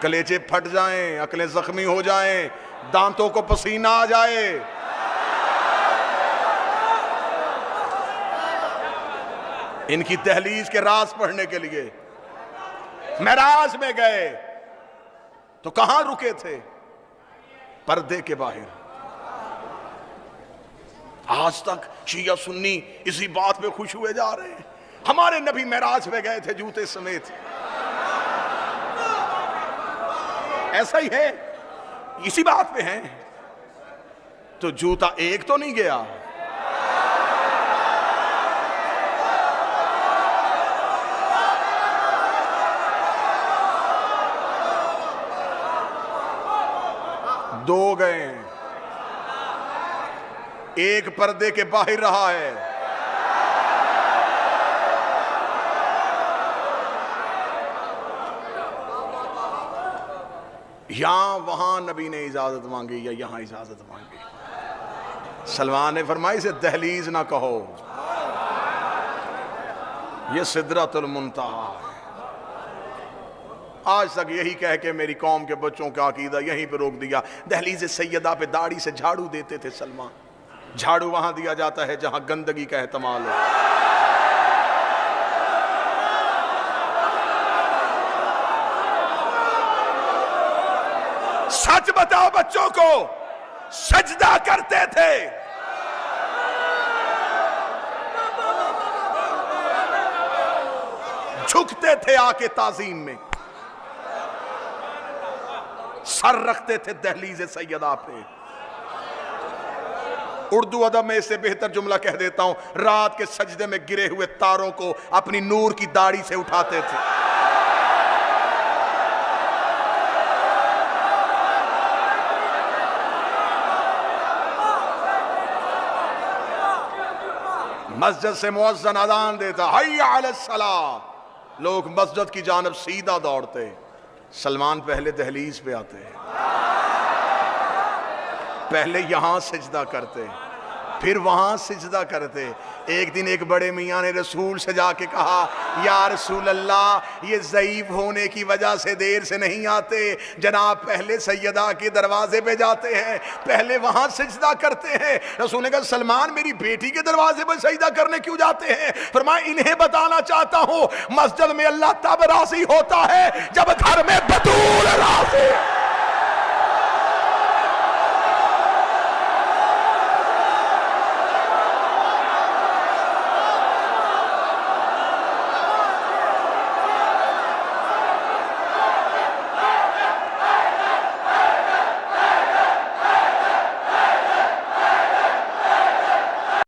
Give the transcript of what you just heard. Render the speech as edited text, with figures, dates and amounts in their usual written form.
कलेजे फट जाएं, अकलें जख्मी हो जाएं, दांतों को पसीना आ जाए, इनकी दहलीज के राज पढ़ने के लिए मेराज में गए तो कहां रुके थे? पर्दे के बाहर। आज तक शिया सुन्नी इसी बात पे खुश हुए जा रहे हैं, हमारे नबी मेराज में गए थे जूते समेत। ऐसा ही है, इसी बात पे हैं। तो जूता एक तो नहीं गया, दो गए, एक पर्दे के बाहर रहा है। यहां वहां नबी ने इजाजत मांगी या यहां इजाजत मांगी। सलमान ने फरमाया इसे दहलीज ना कहो, यह सिदरतुल मुंतहा है। आज तक यही कह के मेरी कौम के बच्चों का अकीदा यहीं पे रोक दिया। दहलीज सैयदा पे दाढ़ी से झाड़ू देते थे सलमान। झाड़ू वहां दिया जाता है जहां गंदगी का एहतमाल हो। सच बताओ, बच्चों को सजदा करते थे, झुकते थे आके ताजीम में, सर रखते थे दहलीज सैयदा पे। उर्दू अदब में इससे बेहतर जुमला कह देता हूं, रात के सजदे में गिरे हुए तारों को अपनी नूर की दाढ़ी से उठाते थे। मस्जिद से मुअज्जिन अज़ान देता, हय्या अलस सलाह, लोग मस्जिद की जानब सीधा दौड़ते। सलमान पहले दहलीज पे आते, पहले यहां सिजदा करते, फिर वहां सिजदा करते। एक दिन एक बड़े मियाँ ने रसूल से जाके कहा, या रसूल अल्लाह, ये ज़ईफ होने की वजह से देर से नहीं आते, जनाब पहले सैयदा के दरवाजे पे जाते हैं, पहले वहां सिजदा करते हैं। रसूल ने कहा, सलमान मेरी बेटी के दरवाजे पर सजदा करने क्यों जाते हैं? फरमाया, इन्हें बताना चाहता हूं, मस्जिद में अल्लाह तब राज़ी होता है जब